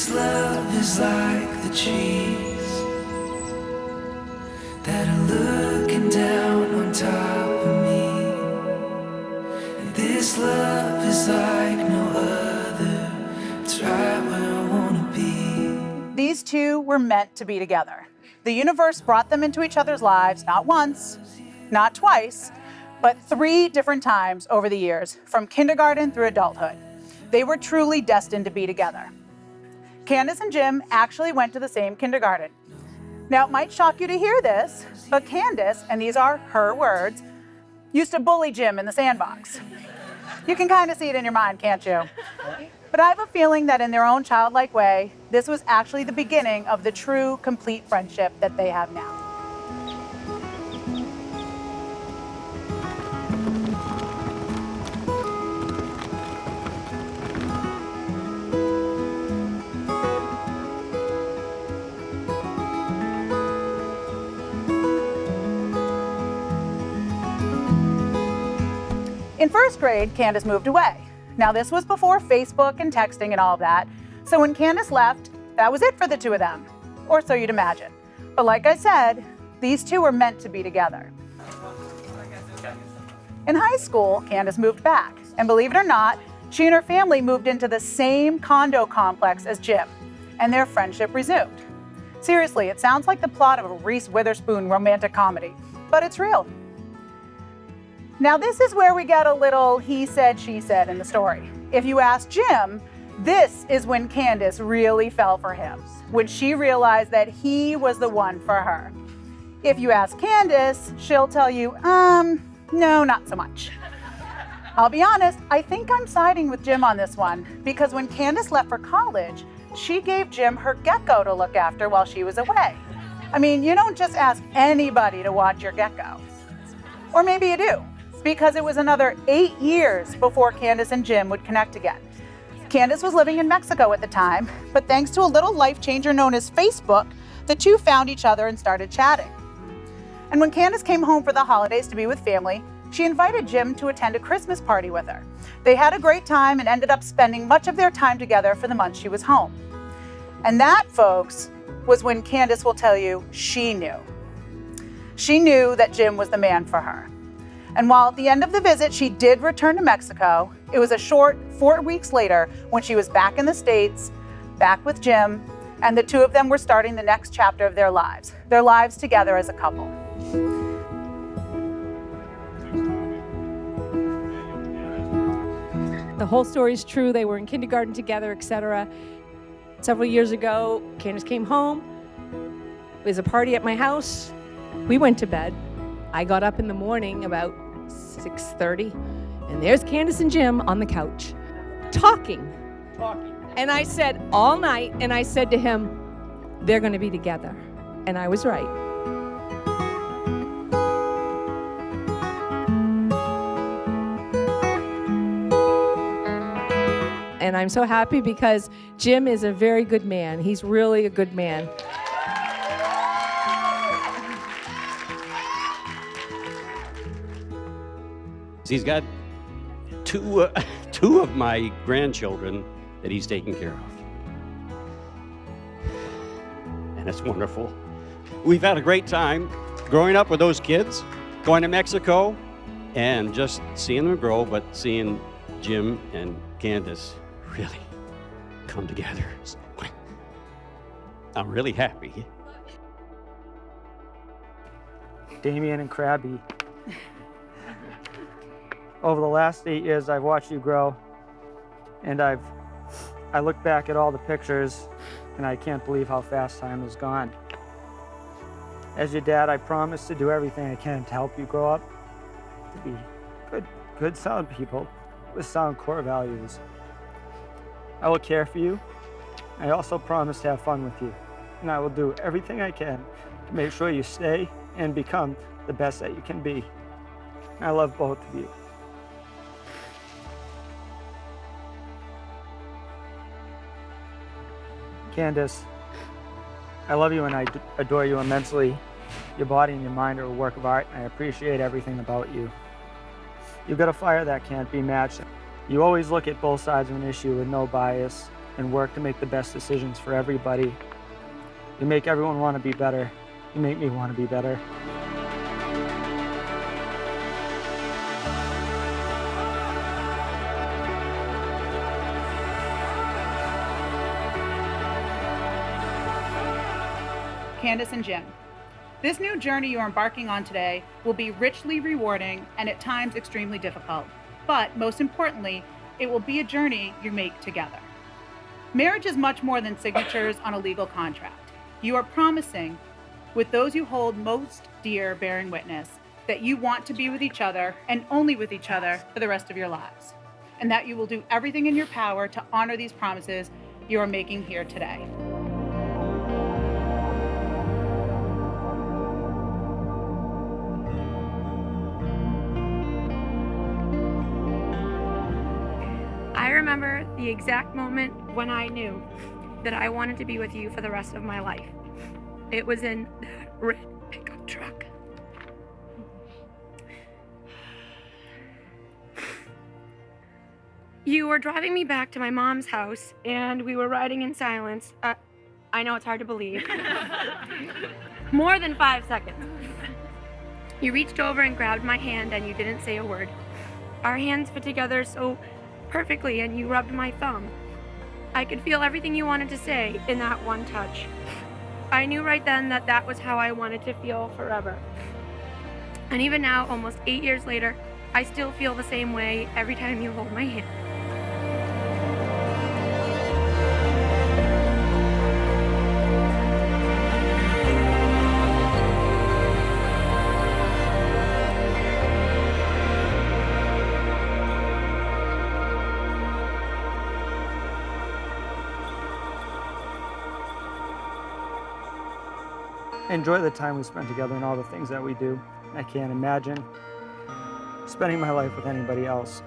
This love is like the trees that are looking down on top of me. And this love is like no other. It's right where I wanna be. These two were meant to be together. The universe brought them into each other's lives, not once, not twice, but 3 different times over the years, from kindergarten through adulthood. They were truly destined to be together. Candace and Jim actually went to the same kindergarten. Now, it might shock you to hear this, but Candace, and these are her words, used to bully Jim in the sandbox. You can kind of see it in your mind, can't you? But I have a feeling that in their own childlike way, this was actually the beginning of the true, complete friendship that they have now. In first grade, Candace moved away. Now, this was before Facebook and texting and all of that, so when Candace left, that was it for the two of them, or so you'd imagine. But like I said, these two were meant to be together. In high school, Candace moved back, and believe it or not, she and her family moved into the same condo complex as Jim, and their friendship resumed. Seriously, it sounds like the plot of a Reese Witherspoon romantic comedy, but it's real. Now, this is where we get a little he said, she said in the story. If you ask Jim, this is when Candace really fell for him, when she realized that he was the one for her. If you ask Candace, she'll tell you, no, not so much. I'll be honest, I think I'm siding with Jim on this one, because when Candace left for college, she gave Jim her gecko to look after while she was away. I mean, you don't just ask anybody to watch your gecko. Or maybe you do, because it was another 8 years before Candace and Jim would connect again. Candace was living in Mexico at the time, but thanks to a little life changer known as Facebook, the two found each other and started chatting. And when Candace came home for the holidays to be with family, she invited Jim to attend a Christmas party with her. They had a great time and ended up spending much of their time together for the month she was home. And that, folks, was when Candace will tell you she knew. She knew that Jim was the man for her. And while at the end of the visit, she did return to Mexico, it was a short 4 weeks later when she was back in the States, back with Jim, and the two of them were starting the next chapter of their lives together as a couple. The whole story is true. They were in kindergarten together, etc. Several years ago, Candace came home. There was a party at my house. We went to bed. I got up in the morning about 6:30, and there's Candace and Jim on the couch, talking. And I said all night, and I said to him, they're going to be together. And I was right. And I'm so happy because Jim is a very good man. He's really a good man. He's got two of my grandchildren that he's taking care of. And it's wonderful. We've had a great time growing up with those kids, going to Mexico, and just seeing them grow, but seeing Jim and Candace really come together. I'm really happy. Damien and Krabby. Over the last 8 years, I've watched you grow, and I look back at all the pictures, and I can't believe how fast time has gone. As your dad, I promise to do everything I can to help you grow up to be good, sound people with sound core values. I will care for you. I also promise to have fun with you, and I will do everything I can to make sure you stay and become the best that you can be. I love both of you. Candace, I love you and I adore you immensely. Your body and your mind are a work of art, and I appreciate everything about you. You've got a fire that can't be matched. You always look at both sides of an issue with no bias. and work to make the best decisions for everybody. You make everyone want to be better. You make me want to be better. Candace and Jim, this new journey you are embarking on today will be richly rewarding and at times extremely difficult. But most importantly, it will be a journey you make together. Marriage is much more than signatures on a legal contract. You are promising, with those you hold most dear bearing witness, that you want to be with each other and only with each other for the rest of your lives, and that you will do everything in your power to honor these promises you are making here today. I remember the exact moment when I knew that I wanted to be with you for the rest of my life. It was in that red pickup truck. You were driving me back to my mom's house, and we were riding in silence. I know it's hard to believe. More than 5 seconds. You reached over and grabbed my hand, and you didn't say a word. Our hands fit together so perfectly, and you rubbed my thumb. I could feel everything you wanted to say in that one touch. I knew right then that that was how I wanted to feel forever. And even now, almost 8 years later, I still feel the same way every time you hold my hand. I enjoy the time we spend together and all the things that we do. I can't imagine spending my life with anybody else.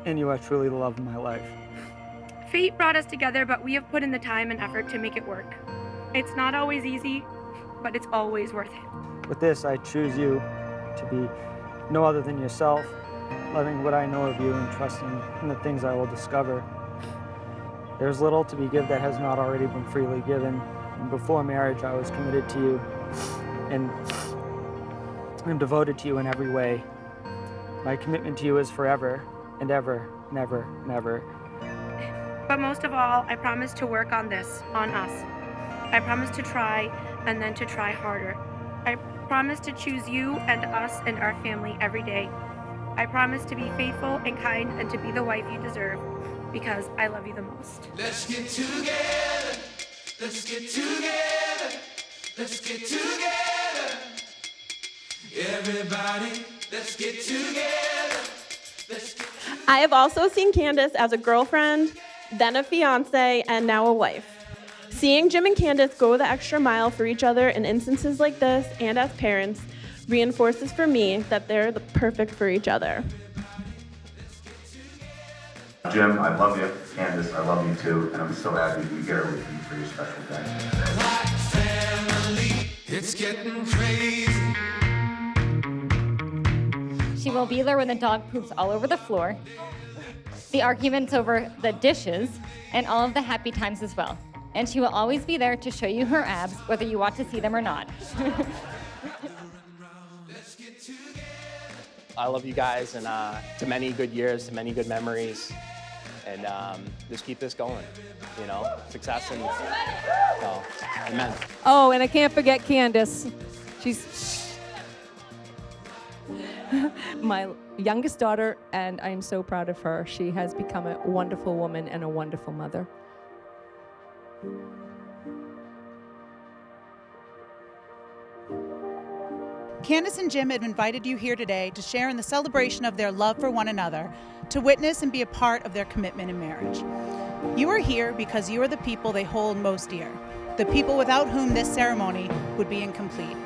And you are truly the love of my life. Fate brought us together, but we have put in the time and effort to make it work. It's not always easy, but it's always worth it. With this, I choose you to be no other than yourself, loving what I know of you and trusting in the things I will discover. There's little to be given that has not already been freely given. And before marriage, I was committed to you and I'm devoted to you in every way. My commitment to you is forever and ever, never, never. But most of all, I promise to work on this, on us. I promise to try and then to try harder. I promise to choose you and us and our family every day. I promise to be faithful and kind and to be the wife you deserve because I love you the most. Let's get together. Let's get together. Let's get together. Everybody, let's get together. Let's get together. I have also seen Candace as a girlfriend, then a fiance, and now a wife. Seeing Jim and Candace go the extra mile for each other in instances like this and as parents reinforces for me that they're the perfect for each other. Jim, I love you. Candace, I love you too. And I'm so happy to be here with you for your special day. Like family, it's getting crazy. She will be there when the dog poops all over the floor, the arguments over the dishes, and all of the happy times as well. And she will always be there to show you her abs, whether you want to see them or not. I love you guys, and to many good years, to many good memories, and just keep this going, you know, success and, amen. Oh, and I can't forget Candace. She's my youngest daughter, and I am so proud of her. She has become a wonderful woman and a wonderful mother. Candace and Jim have invited you here today to share in the celebration of their love for one another, to witness and be a part of their commitment in marriage. You are here because you are the people they hold most dear, the people without whom this ceremony would be incomplete.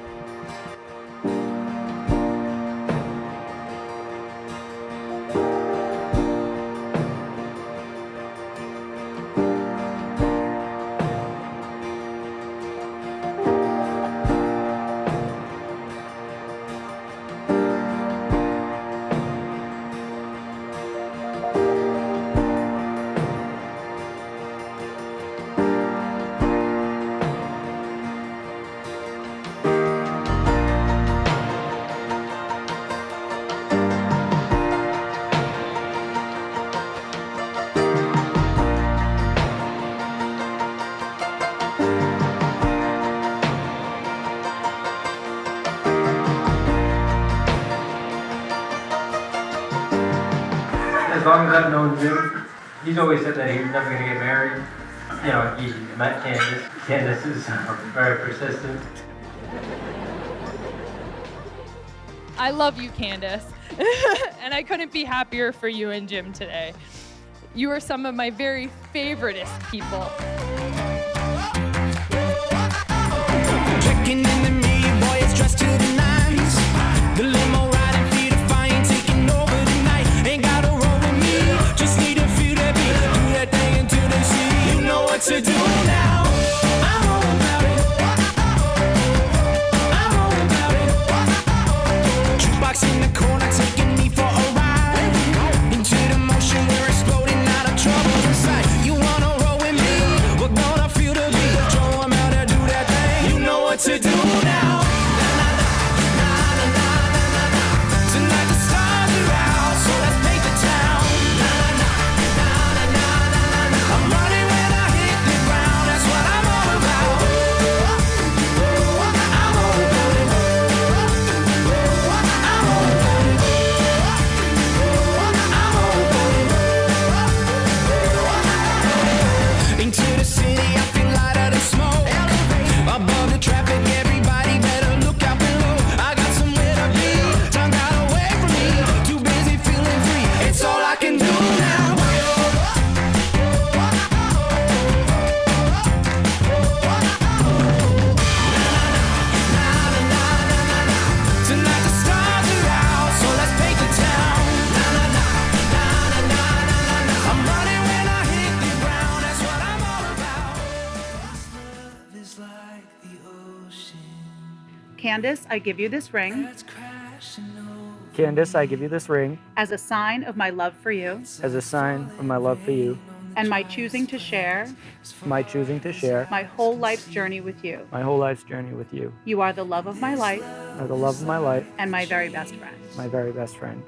I've known Jim, he's always said that he was never going to get married. You know, he met Candace. Candace is very persistent. I love you, Candace. And I couldn't be happier for you and Jim today. You are some of my very favoriteest people. Checking in the mirror, boy, it's dressed to the nines. The limo riding, feet of fire, taking over the night. Ain't gotta roll with me, just need a few to be. Do that thing until they see. You know what to do now. I'm all about it. I'm all about it. Jukebox in the corner, taking me for a ride. Into the motion, we're exploding out of trouble inside. You wanna roll with me? We're gonna feel the beat. Show 'em how to do that thing. You know what to do now. Tonight the stars are out, so let's paint the town. I'm running when I hit the ground. That's what I'm all about. I'm all about it. I'm all about it. I'm all about it. Into the city, I feel lighter than smoke. Above the traffic, everybody better look out below. I got somewhere to be. Time got away from me. Too busy feeling free. It's all I can do now. Tonight the stars are out, so let's paint the town. I'm running when I hit the ground. That's what I'm all about. Love is like the ocean Candace, I give you this ring that's crashing over. Candace, I give you this ring as a sign of my love for you as a sign of my love for you, and my choosing to share my choosing to share my whole life's journey with you. my whole life's journey with you. You are the love of my life You're the love of my life, and my very best friend. my very best friend.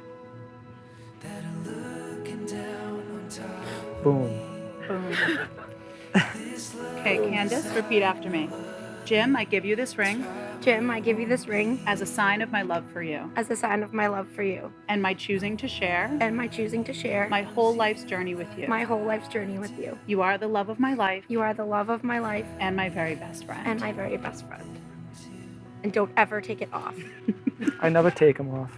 That are looking down on top. Boom. Boom. Okay, Candace, repeat after me. Jim, I give you this ring Jim, I give you this ring as a sign of my love for you as a sign of my love for you and my choosing to share and my choosing to share my whole life's journey with you. my whole life's journey with you. You are the love of my life You are the love of my life and my very best friend. and my very best friend. And don't ever take it off. I never take them off.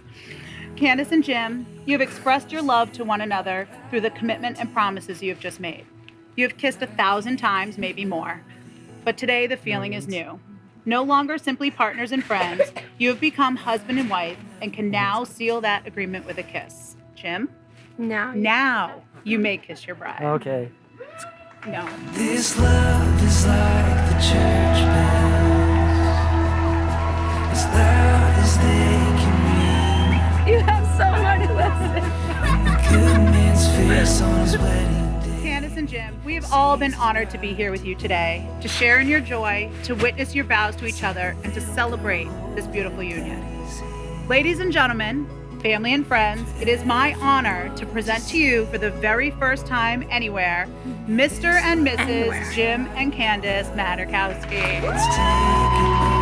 Candace and Jim, you have expressed your love to one another through the commitment and promises you have just made. You have kissed 1,000 times, maybe more. But today the feeling is new. No longer simply partners and friends, you have become husband and wife and can now seal that agreement with a kiss. Jim, now you may kiss your bride. Okay. No. This love is like the church bells, as loud as they can ring. You have so much listen. And the good man's face on his wedding day. Candace and Jim, we have all been honored to be here with you today, to share in your joy, to witness your vows to each other, and to celebrate this beautiful union. Ladies and gentlemen, family and friends, it is my honor to present to you for the very first time anywhere, Mr. and Mrs. Jim and Candace Maderkowski. It's taken